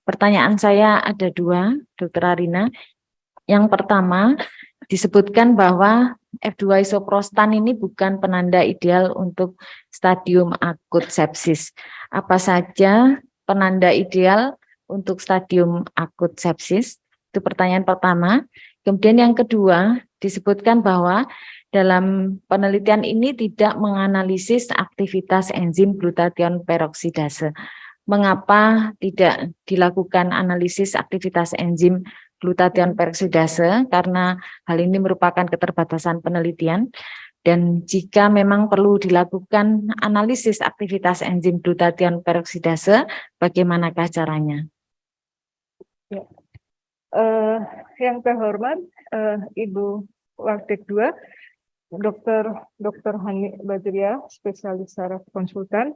Pertanyaan saya ada dua, Dokter Arina. Yang pertama, disebutkan bahwa F2 isoprostan ini bukan penanda ideal untuk stadium akut sepsis. Apa saja penanda ideal untuk stadium akut sepsis? Itu pertanyaan pertama. Kemudian yang kedua, disebutkan bahwa dalam penelitian ini tidak menganalisis aktivitas enzim glutathione peroksidase. Mengapa tidak dilakukan analisis aktivitas enzim glutathione peroksidase? Karena hal ini merupakan keterbatasan penelitian, dan jika memang perlu dilakukan analisis aktivitas enzim glutathione peroksidase, bagaimanakah caranya? Ya. Yang terhormat Ibu Waktik 2, Dr. Hani Badria, spesialis saraf konsultan.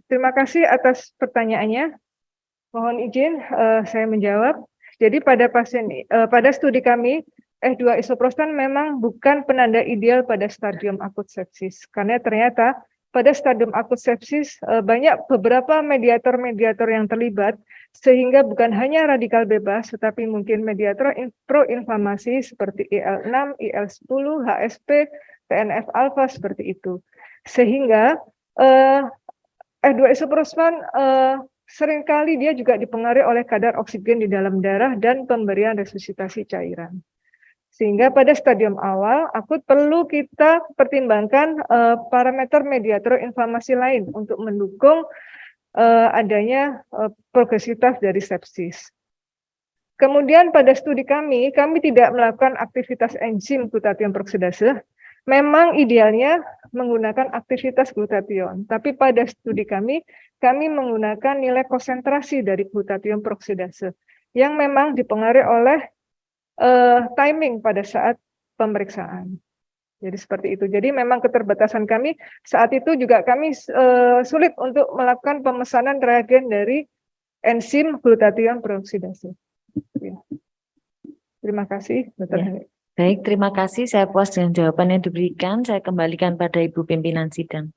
Terima kasih atas pertanyaannya. Mohon izin saya menjawab. Jadi pada studi kami, F2 isoprostan memang bukan penanda ideal pada stadium akut sepsis. Karena ternyata pada stadium akut sepsis banyak beberapa mediator-mediator yang terlibat, sehingga bukan hanya radikal bebas, tetapi mungkin mediator proinflamasi seperti IL-6, IL-10, HSP, TNF-alpha seperti itu. Sehingga F2 isoprostan seringkali dia juga dipengaruhi oleh kadar oksigen di dalam darah dan pemberian resusitasi cairan. Sehingga pada stadium awal, akut perlu kita pertimbangkan parameter mediator inflamasi lain untuk mendukung adanya progresivitas dari sepsis. Kemudian pada studi kami tidak melakukan aktivitas enzim glutathione peroksidase. Memang idealnya menggunakan aktivitas glutathione, tapi pada studi kami menggunakan nilai konsentrasi dari glutathione peroksidase yang memang dipengaruhi oleh timing pada saat pemeriksaan. Jadi seperti itu. Jadi memang keterbatasan kami saat itu juga kami sulit untuk melakukan pemesanan reagen dari enzim glutathione peroksidase. Ya. Terima kasih, Dr. Hani. Baik, terima kasih. Saya puas dengan jawaban yang diberikan. Saya kembalikan pada Ibu Pimpinan Sidang.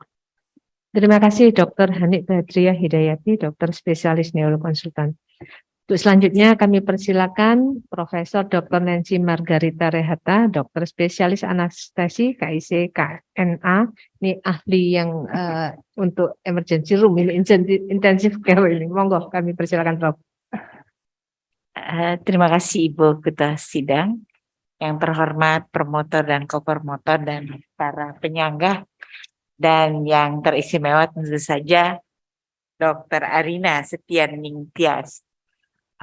Terima kasih Dr. Hani Badriah Hidayati, dokter spesialis neurokonsultan. Untuk selanjutnya kami persilakan Profesor Dr. Nancy Margarita Rehata, dokter spesialis anestesi KIC KNA, ini ahli yang untuk emergency room, ini intensive care ini. Monggo kami persilakan Prof. Terima kasih Ibu Ketua Sidang, yang terhormat promotor dan co-promotor dan para penyangga, dan yang teristimewa tentu saja Dr. Arina Setianing Tias.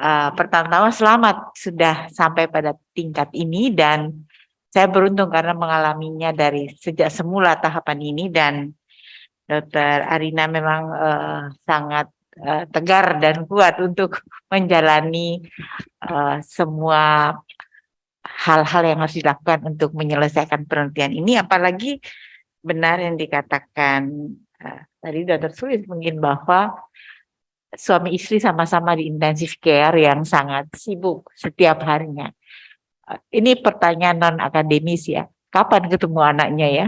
Pertama-tama selamat sudah sampai pada tingkat ini, dan saya beruntung karena mengalaminya dari sejak semula tahapan ini, dan Dr. Arina memang sangat tegar dan kuat untuk menjalani semua hal-hal yang harus dilakukan untuk menyelesaikan penelitian ini. Apalagi benar yang dikatakan tadi Dr. Sulis mungkin bahwa suami istri sama-sama di intensive care yang sangat sibuk setiap harinya. Ini pertanyaan non-akademis ya. Kapan ketemu anaknya ya?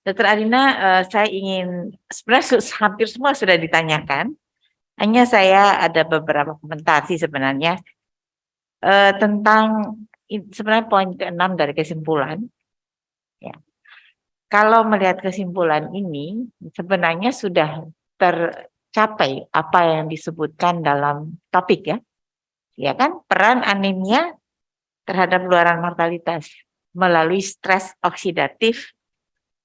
Dr. Arina, saya ingin, sebenarnya hampir semua sudah ditanyakan. Hanya saya ada beberapa komentar sih sebenarnya. Tentang sebenarnya poin ke-6 dari kesimpulan. Ya. Kalau melihat kesimpulan ini, sebenarnya sudah tercapai apa yang disebutkan dalam topik ya. Ya kan, peran anemia terhadap luaran mortalitas melalui stres oksidatif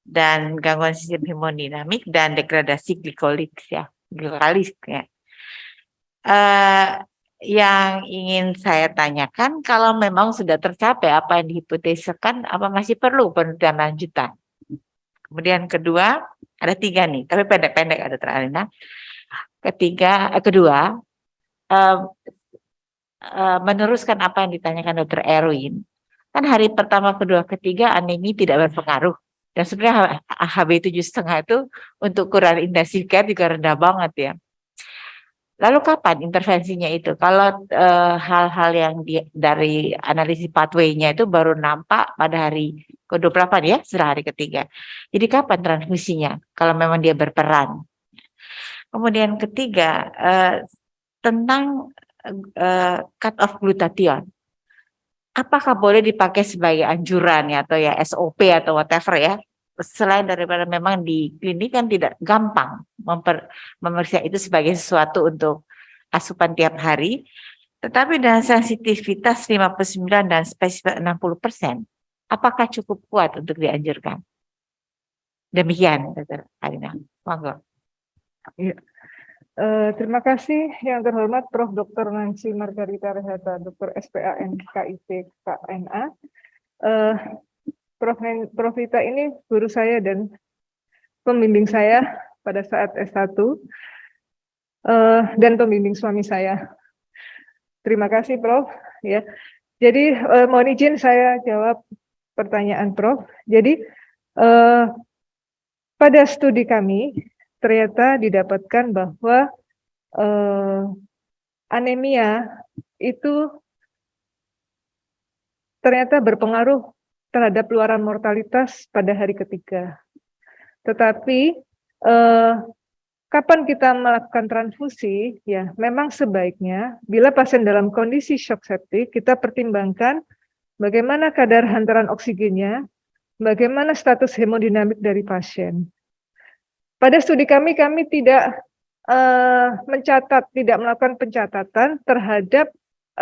dan gangguan sistem hemodinamik dan degradasi glikolit ya, glikalis ya. Yang ingin saya tanyakan, kalau memang sudah tercapai apa yang dihipotesakan, apa masih perlu penelitian lanjutan? Kemudian kedua, ada 3 nih, tapi pendek-pendek ada Arina. Kedua, meneruskan apa yang ditanyakan Dr. Erwin. Kan hari pertama, kedua, ketiga anemia tidak berpengaruh. Dan sebenarnya HB 7,5 itu untuk ukuran intensif care juga rendah banget ya. Lalu kapan intervensinya itu? Kalau hal-hal yang dari analisis pathway-nya itu baru nampak pada hari ke-28 ya, setelah hari ketiga. Jadi kapan transmisinya? Kalau memang dia berperan. Kemudian ketiga, tentang cut off glutathione. Apakah boleh dipakai sebagai anjuran ya atau ya SOP atau whatever ya? Selain daripada memang di klinik kan tidak gampang memeriksa itu sebagai sesuatu untuk asupan tiap hari, tetapi dengan sensitivitas 59 dan spesifik 60%, apakah cukup kuat untuk dianjurkan? Demikian, Dr. Arina. Monggo. Terima kasih yang terhormat Prof. Dr. Nancy Margarita Rehata, Dr. SPAN KIP KNA. Prof. Rita ini guru saya dan pembimbing saya pada saat S1 dan pembimbing suami saya. Terima kasih Prof. Ya, jadi mohon izin saya jawab pertanyaan Prof. Jadi pada studi kami ternyata didapatkan bahwa anemia itu ternyata berpengaruh terhadap luaran mortalitas pada hari ketiga. Tetapi kapan kita melakukan transfusi, ya memang sebaiknya bila pasien dalam kondisi shock septic, kita pertimbangkan bagaimana kadar hantaran oksigennya, bagaimana status hemodinamik dari pasien. Pada studi kami tidak tidak melakukan pencatatan terhadap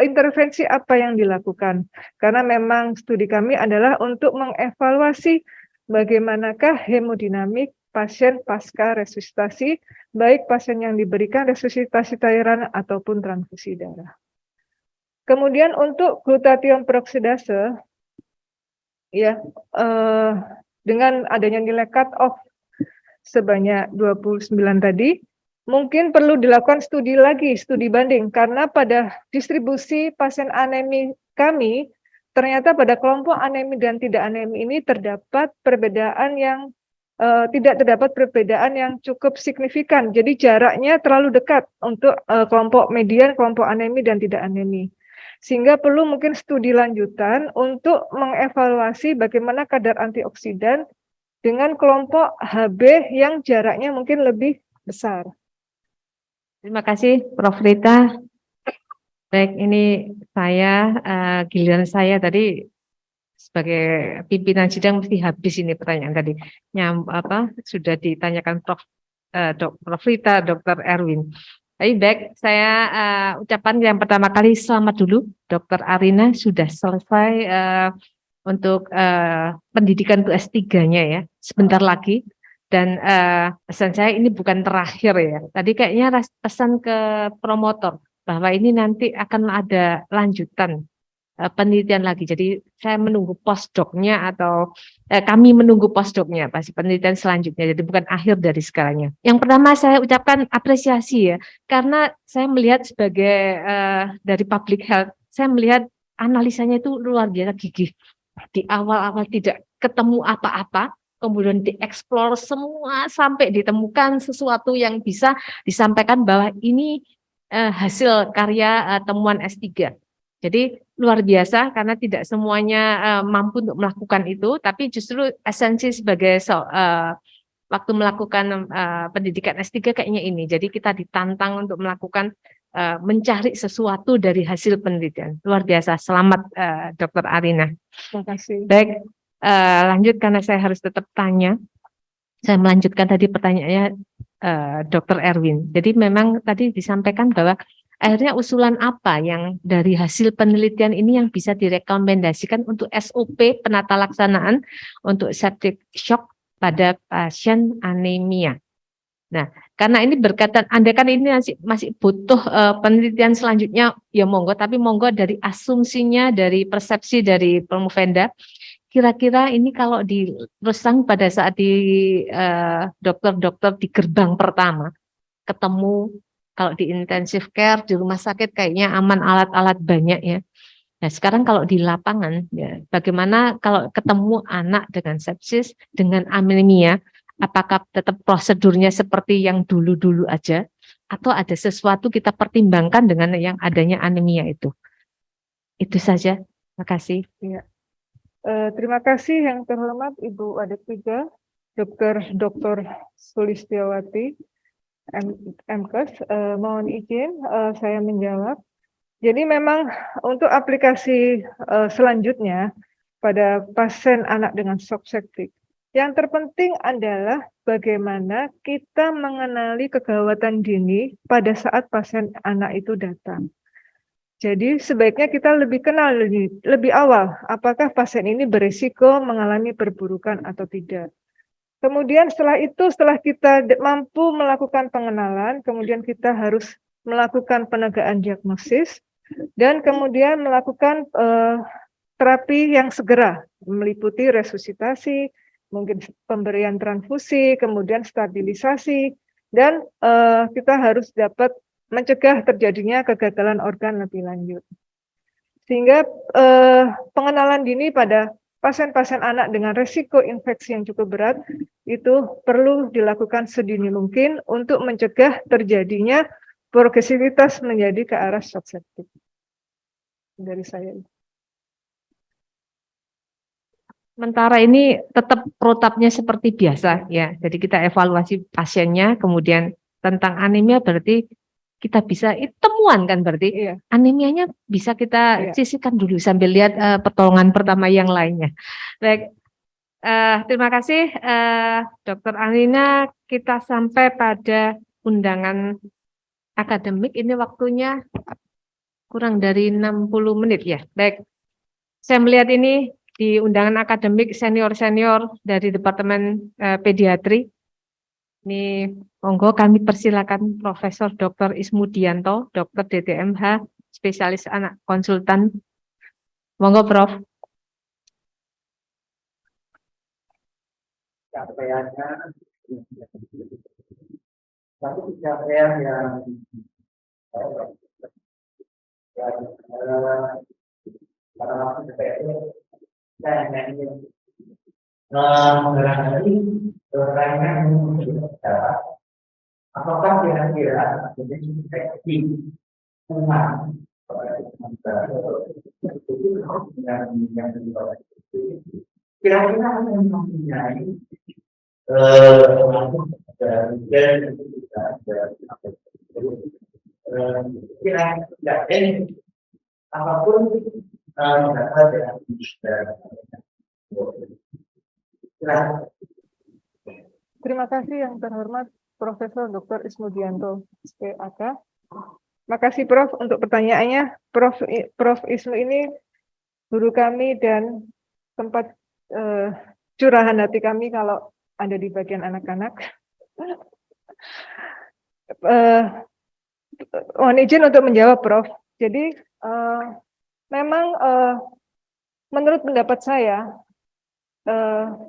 intervensi apa yang dilakukan. Karena memang studi kami adalah untuk mengevaluasi bagaimanakah hemodinamik pasien pasca resusitasi, baik pasien yang diberikan resusitasi cairan ataupun transfusi darah. Kemudian untuk glutathione peroksidase, ya dengan adanya nilai cut off sebanyak 29 tadi, mungkin perlu dilakukan studi banding, karena pada distribusi pasien anemi kami, ternyata pada kelompok anemi dan tidak anemi ini terdapat perbedaan yang tidak terdapat perbedaan yang cukup signifikan. Jadi jaraknya terlalu dekat untuk kelompok median, kelompok anemi dan tidak anemi. Sehingga perlu mungkin studi lanjutan untuk mengevaluasi bagaimana kadar antioksidan dengan kelompok HB yang jaraknya mungkin lebih besar. Terima kasih Prof. Rita. Baik, ini saya, giliran saya tadi sebagai pimpinan sidang mesti habis ini pertanyaan tadi. Sudah ditanyakan Prof. Rita, Dr. Erwin. Tapi baik, saya ucapkan yang pertama kali selamat dulu, Dr. Arina sudah selesai untuk pendidikan untuk S3-nya ya, sebentar lagi. Dan pesan saya ini bukan terakhir ya. Tadi kayaknya pesan ke promotor bahwa ini nanti akan ada lanjutan penelitian lagi. Jadi saya menunggu postdoc-nya atau kami menunggu postdoc-nya pasti penelitian selanjutnya. Jadi bukan akhir dari segalanya. Yang pertama saya ucapkan apresiasi ya, karena saya melihat sebagai dari public health, saya melihat analisanya itu luar biasa gigih. Di awal-awal tidak ketemu apa-apa, kemudian dieksplor semua sampai ditemukan sesuatu yang bisa disampaikan bahwa ini hasil karya temuan S3. Jadi luar biasa karena tidak semuanya mampu untuk melakukan itu, tapi justru esensi sebagai waktu melakukan pendidikan S3 kayaknya ini. Jadi kita ditantang untuk melakukan mencari sesuatu dari hasil penelitian. Luar biasa. Selamat Dr. Arina. Terima kasih. Baik, lanjut karena saya harus tetap tanya. Saya melanjutkan tadi pertanyaannya Dr. Erwin. Jadi memang tadi disampaikan bahwa akhirnya usulan apa yang dari hasil penelitian ini yang bisa direkomendasikan untuk SOP penata laksanaan untuk septic shock pada pasien anemia. Nah, karena ini berkaitan, andai kan ini masih butuh penelitian selanjutnya, ya monggo, tapi monggo dari asumsinya, dari persepsi dari Promovenda, kira-kira ini kalau diteruskan pada saat di dokter-dokter di gerbang pertama, ketemu kalau di intensive care, di rumah sakit kayaknya aman, alat-alat banyak ya. Nah sekarang kalau di lapangan, ya, bagaimana kalau ketemu anak dengan sepsis, dengan anemia, apakah tetap prosedurnya seperti yang dulu-dulu aja, atau ada sesuatu kita pertimbangkan dengan yang adanya anemia itu? Itu saja, terima kasih. Ya. Terima kasih yang terhormat Ibu Adik 3, Dr. Sulistiawati. MKes, mohon izin saya menjawab. Jadi memang untuk aplikasi selanjutnya pada pasien anak dengan shock septic, yang terpenting adalah bagaimana kita mengenali kegawatan dini pada saat pasien anak itu datang. Jadi sebaiknya kita lebih kenal lebih awal apakah pasien ini berisiko mengalami perburukan atau tidak. Kemudian setelah kita mampu melakukan pengenalan, kemudian kita harus melakukan penegakan diagnosis dan kemudian melakukan terapi yang segera meliputi resusitasi, mungkin pemberian transfusi, kemudian stabilisasi, dan kita harus dapat mencegah terjadinya kegagalan organ lebih lanjut. Sehingga pengenalan dini pada pasien-pasien anak dengan risiko infeksi yang cukup berat itu perlu dilakukan sedini mungkin untuk mencegah terjadinya progresivitas menjadi ke arah shock septic. Dari saya. Sementara ini tetap protapnya seperti biasa ya. Jadi kita evaluasi pasiennya, kemudian tentang anemia berarti kita bisa temuan kan berarti Iya. anemianya bisa kita sisihkan dulu sambil lihat pertolongan pertama yang lainnya. Baik, terima kasih Dr. Alina. Kita sampai pada undangan akademik. Ini waktunya kurang dari 60 menit ya. Baik, saya melihat ini di undangan akademik senior-senior dari Departemen Pediatri. Ini monggo kami persilakan Profesor Dr. Ismudianto, Dr. DTMH, spesialis anak konsultan. Monggo Prof. Capaiannya, satu pencapaian yang barangkali pertanyaan apakah kira-kira infeksi kuman kira-kira yang mempunyai kira-kira apapun Terima kasih yang terhormat Profesor Dr. Ismudianto, SPAK. Makasih Prof untuk pertanyaannya. Prof Ismu ini guru kami dan tempat curahan hati kami kalau ada di bagian anak-anak. Mohon izin untuk menjawab Prof. Jadi memang menurut pendapat saya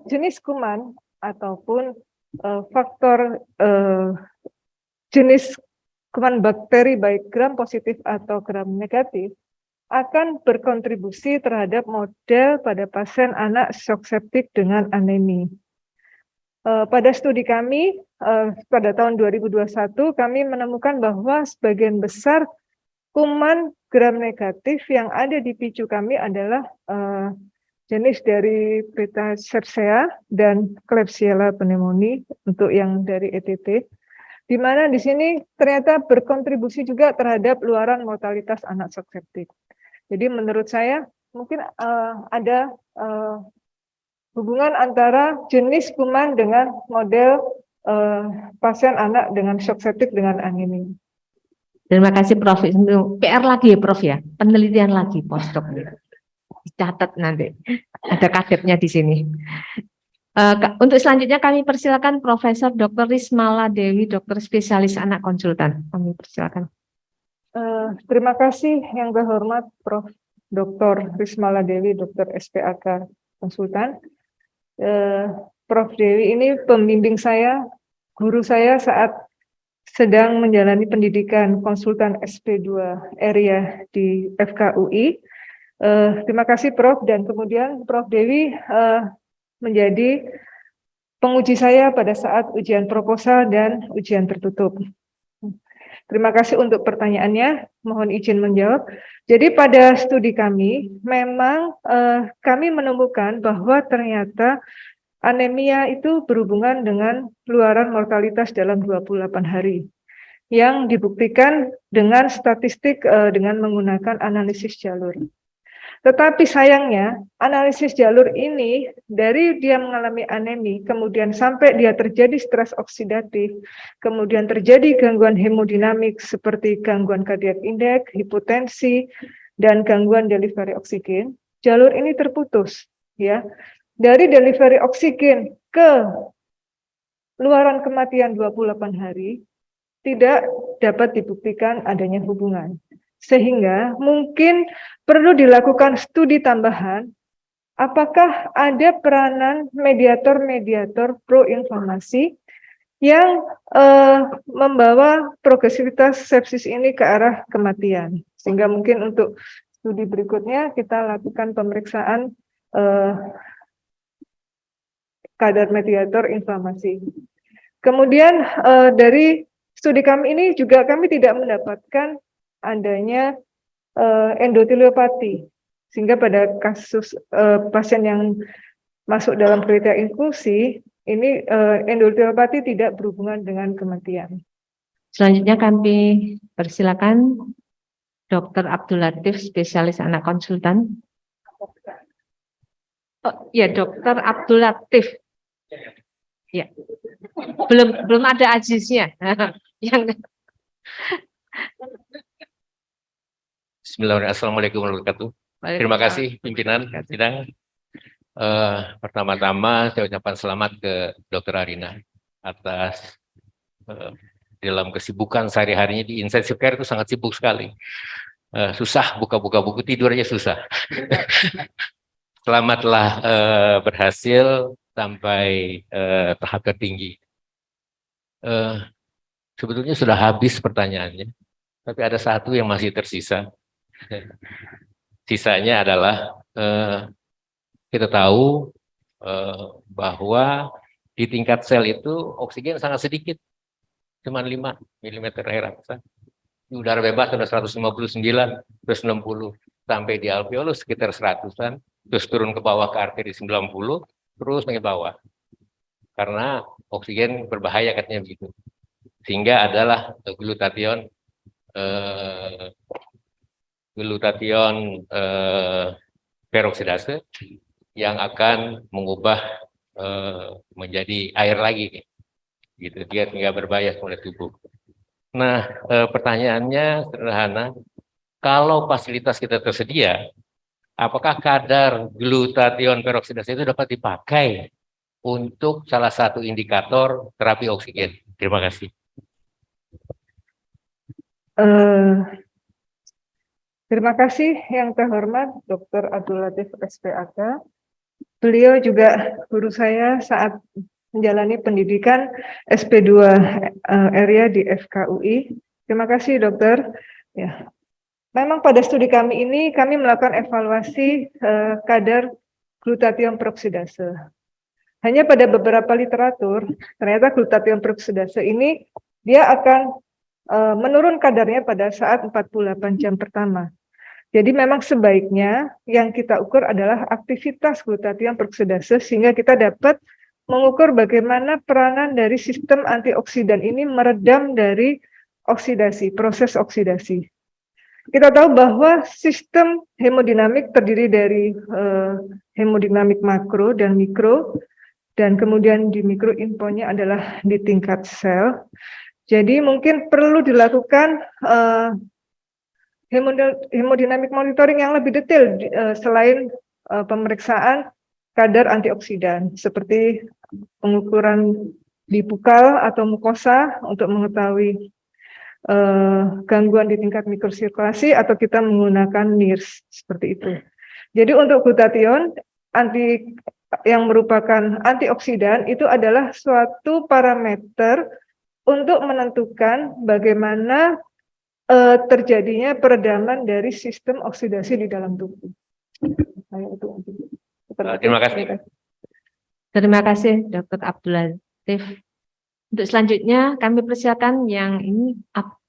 jenis kuman ataupun faktor jenis kuman bakteri baik gram positif atau gram negatif akan berkontribusi terhadap model pada pasien anak shock septic dengan anemi. Pada studi kami pada tahun 2021 kami menemukan bahwa sebagian besar kuman gram negatif yang ada di picu kami adalah jenis dari Beta Cercea dan Klebsiella pneumoniae untuk yang dari ETT, di mana di sini ternyata berkontribusi juga terhadap luaran mortalitas anak shock septic. Jadi menurut saya mungkin ada hubungan antara jenis kuman dengan model pasien anak dengan shock septic dengan anemia. Terima kasih Prof. PR lagi ya Prof ya, penelitian lagi postdoc. Dicatat nanti, ada kadepnya di sini. Untuk selanjutnya kami persilakan Profesor Dr. Rismala Dewi, dokter spesialis anak konsultan. Kami persilakan. Terima kasih yang terhormat Prof. Dr. Rismala Dewi, dokter SPAK konsultan. Prof. Dewi ini pembimbing saya, guru saya saat sedang menjalani pendidikan konsultan SP2 area di FKUI. Terima kasih Prof. Dan kemudian Prof. Dewi menjadi penguji saya pada saat ujian proposal dan ujian tertutup. Terima kasih untuk pertanyaannya, mohon izin menjawab. Jadi pada studi kami, memang kami menemukan bahwa ternyata Anemia itu berhubungan dengan luaran mortalitas dalam 28 hari yang dibuktikan dengan statistik dengan menggunakan analisis jalur. Tetapi sayangnya, analisis jalur ini dari dia mengalami anemi, kemudian sampai dia terjadi stres oksidatif, kemudian terjadi gangguan hemodinamik seperti gangguan kardiak indeks, hipotensi, dan gangguan delivery oksigen, jalur ini terputus, ya. Dari delivery oksigen ke luaran kematian 28 hari tidak dapat dibuktikan adanya hubungan. Sehingga mungkin perlu dilakukan studi tambahan apakah ada peranan mediator-mediator proinflamasi yang membawa progresivitas sepsis ini ke arah kematian. Sehingga mungkin untuk studi berikutnya kita lakukan pemeriksaan kadar mediator inflamasi. Kemudian dari studi kami ini juga kami tidak mendapatkan adanya endoteliopati, sehingga pada kasus pasien yang masuk dalam kriteria inklusi ini endoteliopati tidak berhubungan dengan kematian. Selanjutnya kami persilakan Dr. Abdul Latif, spesialis anak konsultan. Oh, ya, Dr. Abdul Latif. Ya, belum ada Aziznya. Yang Bismillahirrahmanirrahim. Assalamualaikum warahmatullahi wabarakatuh. Terima kasih pimpinan sidang. Pertama-tama saya ucapkan selamat ke Dr. Arina atas dalam kesibukan sehari-harinya di intensive care itu sangat sibuk sekali. Susah buka-buka buku, tidur aja susah. Selamatlah berhasil sampai tahap tertinggi. Sebetulnya sudah habis pertanyaannya, tapi ada satu yang masih tersisa. Sisanya adalah kita tahu bahwa di tingkat sel itu oksigen sangat sedikit, cuma 5 mm air raksa. Di udara bebas sudah 159, 160, sampai di alveolus sekitar 100-an, terus turun ke bawah ke arteri 90, terus naik ke bawah. Karena oksigen berbahaya katanya begitu. Sehingga adalah glutathione peroksidase yang akan mengubah menjadi air lagi, gitu. Dia tinggal berbahaya oleh tubuh. Nah, pertanyaannya sederhana, kalau fasilitas kita tersedia, apakah kadar glutathione peroksidase itu dapat dipakai untuk salah satu indikator terapi oksigen? Terima kasih. Terima kasih yang terhormat Dr. Abdul Latif SPAK. Beliau juga guru saya saat menjalani pendidikan SP2 area di FKUI. Terima kasih dokter. Ya, memang pada studi kami ini kami melakukan evaluasi kadar glutathione peroksidase. Hanya pada beberapa literatur ternyata glutathione peroksidase ini dia akan menurun kadarnya pada saat 48 jam pertama. Jadi memang sebaiknya yang kita ukur adalah aktivitas glutathione peroksidase sehingga kita dapat mengukur bagaimana peranan dari sistem antioksidan ini meredam dari oksidasi, proses oksidasi. Kita tahu bahwa sistem hemodinamik terdiri dari hemodinamik makro dan mikro, dan kemudian di mikro infonya adalah di tingkat sel. Jadi mungkin perlu dilakukan hemodinamik monitoring yang lebih detail selain pemeriksaan kadar antioksidan seperti pengukuran di bukal atau mukosa untuk mengetahui gangguan di tingkat mikrosirkulasi atau kita menggunakan NIRS seperti itu. Jadi untuk glutathione yang merupakan antioksidan itu adalah suatu parameter untuk menentukan bagaimana terjadinya peredaman dari sistem oksidasi di dalam tubuh. Terima kasih. Terima kasih Dr. Abdul Latif. Untuk selanjutnya kami persilakan yang ini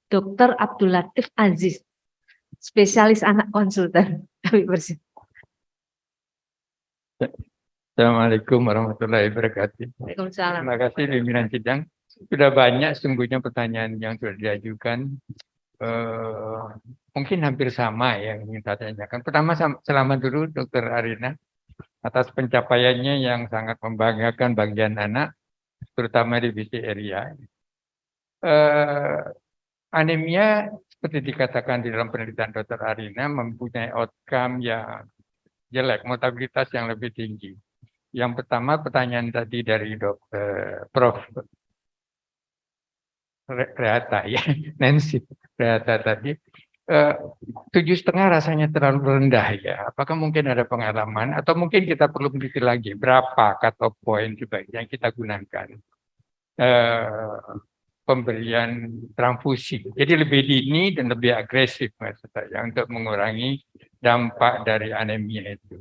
Dr. Abdul Latif Aziz, spesialis anak konsultan. Kami persilakan. Assalamualaikum warahmatullahi wabarakatuh. Waalaikumsalam. Terima kasih pimpinan sidang. Sudah banyak sungguhnya pertanyaan yang sudah diajukan. Mungkin hampir sama yang ingin saya tanyakan. Pertama, selamat dulu Dr. Arina atas pencapaiannya yang sangat membanggakan bagian anak, terutama divisi area. Anemia seperti dikatakan di dalam penelitian Dr. Arina mempunyai outcome yang jelek, mortalitas yang lebih tinggi. Yang pertama pertanyaan tadi dari Prof. Rehata ya, Nancy Rehata tadi, 7,5 rasanya terlalu rendah ya. Apakah mungkin ada pengalaman atau mungkin kita perlu meneliti lagi berapa cut-off point sebaiknya kita gunakan pemberian transfusi. Jadi lebih dini dan lebih agresif maksud saya untuk mengurangi dampak dari anemia itu.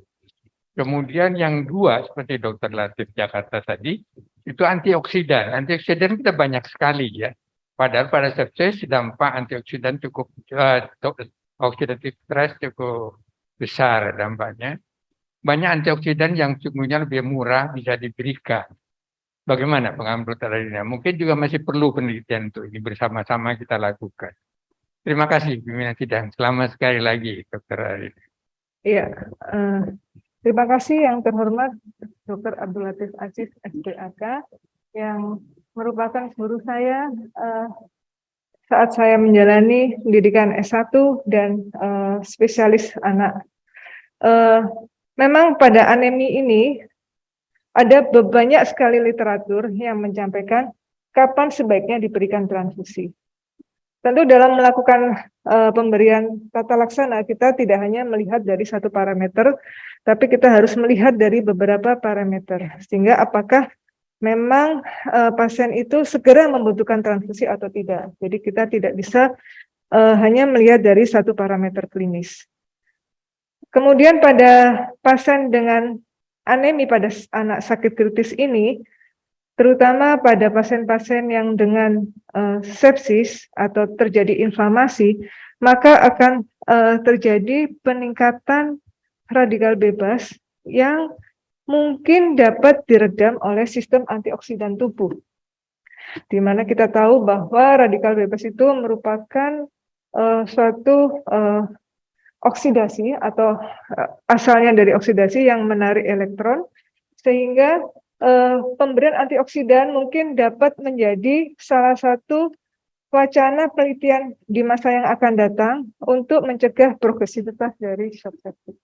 Kemudian yang dua, seperti Dr. Latif Jakarta tadi, itu antioksidan. Antioksidan kita banyak sekali ya. Padahal pada sepsis dampak antioksidan cukup, oxidative stress cukup besar dampaknya. Banyak antioksidan yang sungguhnya lebih murah bisa diberikan. Bagaimana pengambil Arina? Mungkin juga masih perlu penelitian untuk ini bersama-sama kita lakukan. Terima kasih pimpinan sidang. Selamat sekali lagi Dr. Arina. Iya, terima kasih yang terhormat Dr. Abdul Latif Aziz, SPAK, yang merupakan guru saya saat saya menjalani pendidikan S1 dan spesialis anak. Memang pada anemi ini ada banyak sekali literatur yang menyampaikan kapan sebaiknya diberikan transfusi. Tentu dalam melakukan pemberian tata laksana kita tidak hanya melihat dari satu parameter, tapi kita harus melihat dari beberapa parameter. Sehingga apakah memang pasien itu segera membutuhkan transfusi atau tidak. Jadi kita tidak bisa hanya melihat dari satu parameter klinis. Kemudian pada pasien dengan anemi pada anak sakit kritis ini, terutama pada pasien-pasien yang dengan sepsis atau terjadi inflamasi, maka akan terjadi peningkatan radikal bebas yang mungkin dapat diredam oleh sistem antioksidan tubuh. Di mana kita tahu bahwa radikal bebas itu merupakan suatu oksidasi atau asalnya dari oksidasi yang menarik elektron, sehingga pemberian antioksidan mungkin dapat menjadi salah satu wacana penelitian di masa yang akan datang untuk mencegah progresivitas dari shock septic.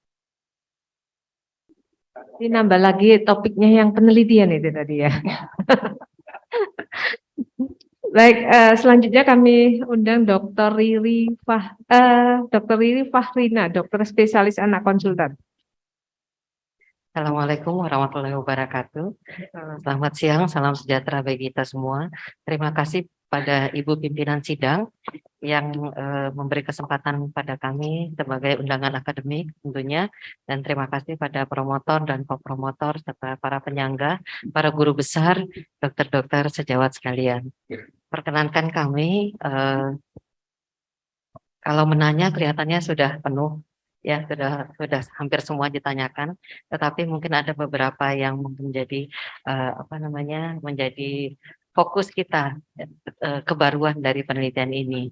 Ini nambah lagi topiknya yang penelitian itu tadi ya. Baik, selanjutnya kami undang Dr. Riri Fahrina, dokter spesialis anak konsultan. Assalamualaikum warahmatullahi wabarakatuh. Selamat siang, salam sejahtera bagi kita semua. Terima kasih pada Ibu Pimpinan Sidang yang memberi kesempatan pada kami sebagai undangan akademik tentunya. Dan terima kasih pada promotor dan kopromotor serta para penyangga, para guru besar, dokter-dokter sejawat sekalian. Perkenankan kami, kalau menanya kelihatannya sudah penuh. Ya, sudah hampir semua ditanyakan, tetapi mungkin ada beberapa yang menjadi menjadi fokus kita, kebaruan dari penelitian ini.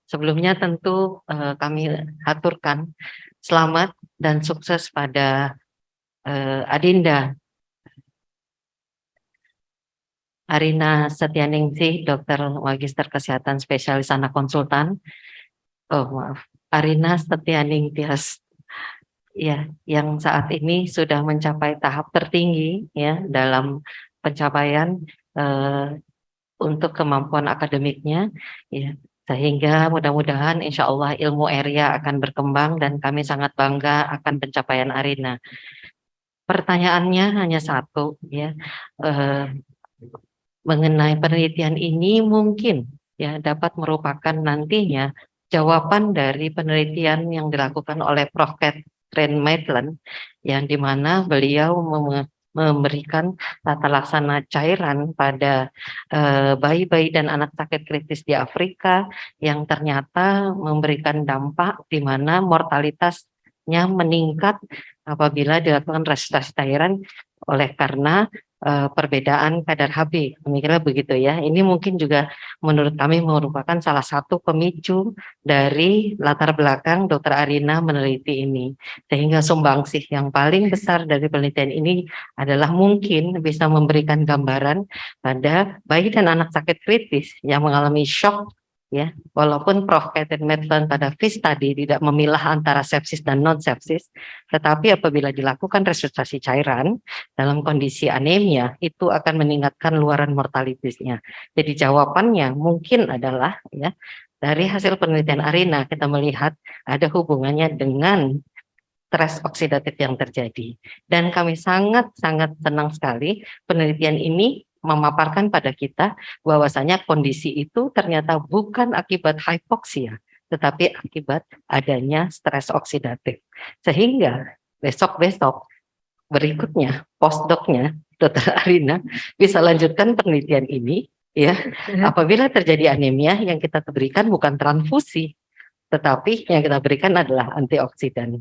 Sebelumnya tentu kami aturkan selamat dan sukses pada Adinda Arina Setianingsih, dokter magister kesehatan spesialis anak konsultan. Arina Setianingsih ya, yang saat ini sudah mencapai tahap tertinggi ya dalam pencapaian untuk kemampuan akademiknya ya, sehingga mudah-mudahan insya Allah ilmu area akan berkembang dan kami sangat bangga akan pencapaian Arina. Pertanyaannya hanya satu ya, mengenai penelitian ini mungkin ya dapat merupakan nantinya jawaban dari penelitian yang dilakukan oleh Prof. Catherine Maitland, yang dimana beliau memberikan tata laksana cairan pada bayi-bayi dan anak sakit kritis di Afrika yang ternyata memberikan dampak di mana mortalitasnya meningkat apabila dilakukan resusitasi cairan oleh karena perbedaan kadar Hb, kira-kira begitu ya. Ini mungkin juga menurut kami merupakan salah satu pemicu dari latar belakang Dr. Arina meneliti ini. Sehingga sumbangsih yang paling besar dari penelitian ini adalah mungkin bisa memberikan gambaran pada bayi dan anak sakit kritis yang mengalami shock, ya, walaupun Prof. Catherine Maitland pada FIS tadi tidak memilah antara sepsis dan non sepsis, tetapi apabila dilakukan resusitasi cairan dalam kondisi anemia itu akan meningkatkan luaran mortalitasnya. Jadi jawabannya mungkin adalah, ya, dari hasil penelitian Arina kita melihat ada hubungannya dengan stres oksidatif yang terjadi. Dan kami sangat-sangat senang sekali penelitian ini memaparkan pada kita bahwasanya kondisi itu ternyata bukan akibat hipoksia, tetapi akibat adanya stres oksidatif. Sehingga besok-besok berikutnya postdoc-nya Dr. Arina bisa lanjutkan penelitian ini, ya. Apabila terjadi anemia, yang kita berikan bukan transfusi, tetapi yang kita berikan adalah antioksidan.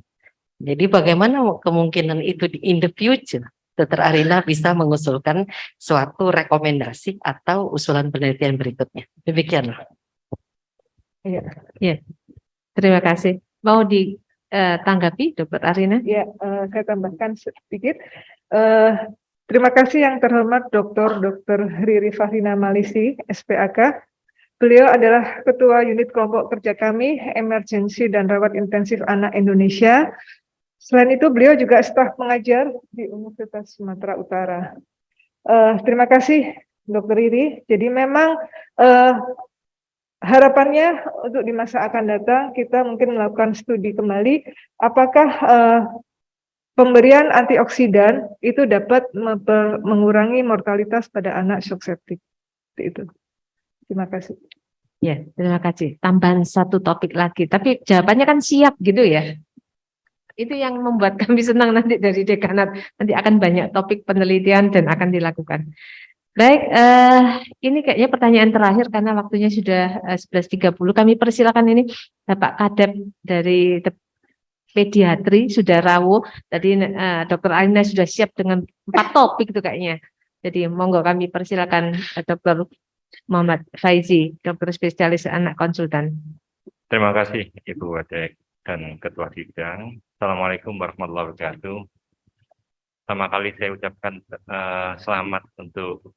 Jadi bagaimana kemungkinan itu in the future Dr. Arina bisa mengusulkan suatu rekomendasi atau usulan penelitian berikutnya. Demikian. Ya, terima kasih. Mau ditanggapi, Dr. Arina? Ya, saya tambahkan sedikit. Terima kasih yang terhormat Dr. Riri Fahrina Malisi, SPAK. Beliau adalah Ketua Unit Kelompok Kerja kami, Emergensi dan Rawat Intensif Anak Indonesia. Selain itu, beliau juga staf pengajar di Universitas Sumatera Utara. Terima kasih, Dr. Riri. Jadi memang harapannya untuk di masa akan datang kita mungkin melakukan studi kembali apakah pemberian antioksidan itu dapat mengurangi mortalitas pada anak shock septic. Itu. Terima kasih. Ya, terima kasih. Tambahan satu topik lagi, tapi jawabannya kan siap gitu ya. Itu yang membuat kami senang nanti dari dekanat. Nanti akan banyak topik penelitian dan akan dilakukan. Baik, ini kayaknya pertanyaan terakhir karena waktunya sudah 11.30. Kami persilakan ini Bapak Kadep dari pediatri sudah rawuh. Tadi Dr. Arina sudah siap dengan 4 topik itu kayaknya. Jadi monggo kami persilakan Dr. Muhammad Faizi, dokter spesialis anak konsultan. Terima kasih Ibu Wadek dan Ketua Sidang. Assalamualaikum warahmatullahi wabarakatuh. Pertama kali saya ucapkan selamat untuk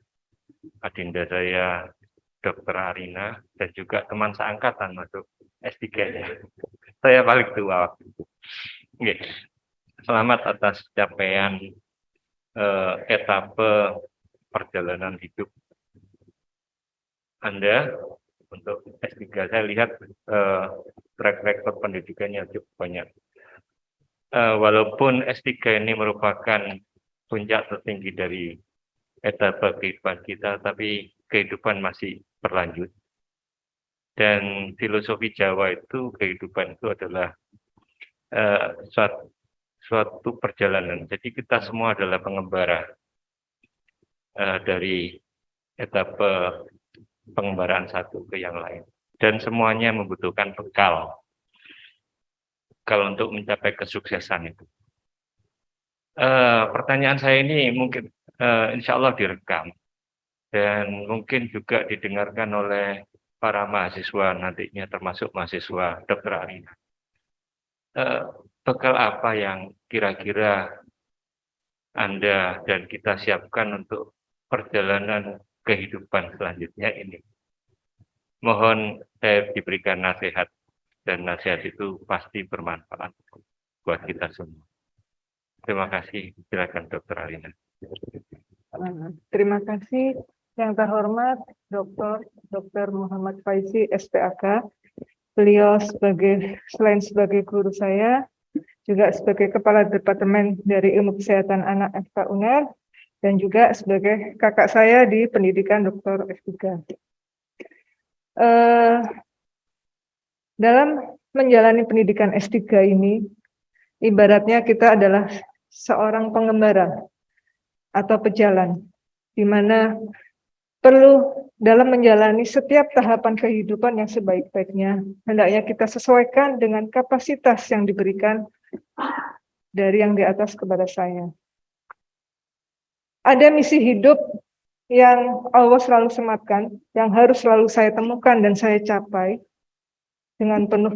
adinda saya Dr. Arina dan juga teman seangkatan masuk S3-nya. Saya balik tua waktu itu. Oke. Selamat atas capaian etape perjalanan hidup Anda untuk S3. Saya lihat track record pendidikannya cukup banyak. Walaupun S3 ini merupakan puncak tertinggi dari etapa kehidupan kita, tapi kehidupan masih berlanjut. Dan filosofi Jawa itu, kehidupan itu adalah suatu perjalanan. Jadi kita semua adalah pengembara dari etapa pengembaraan satu ke yang lain. Dan semuanya membutuhkan bekal untuk mencapai kesuksesan itu. Pertanyaan saya ini mungkin insya Allah direkam dan mungkin juga didengarkan oleh para mahasiswa nantinya, termasuk mahasiswa Dr. Arina. Bekal apa yang kira-kira Anda dan kita siapkan untuk perjalanan kehidupan selanjutnya ini? Mohon saya diberikan nasihat, dan nasihat itu pasti bermanfaat buat kita semua. Terima kasih. Silakan Dr. Arina. Terima kasih yang terhormat Dr. Muhammad Faizi, SPAK. Beliau selain sebagai guru saya, juga sebagai Kepala Departemen dari Ilmu Kesehatan Anak FK UNER, dan juga sebagai kakak saya di pendidikan Dr. S3. Dalam menjalani pendidikan S3 ini, ibaratnya kita adalah seorang pengembara atau pejalan, di mana perlu dalam menjalani setiap tahapan kehidupan yang sebaik-baiknya, hendaknya kita sesuaikan dengan kapasitas yang diberikan dari yang di atas kepada saya. ada misi hidup yang Allah selalu sematkan, yang harus selalu saya temukan dan saya capai dengan penuh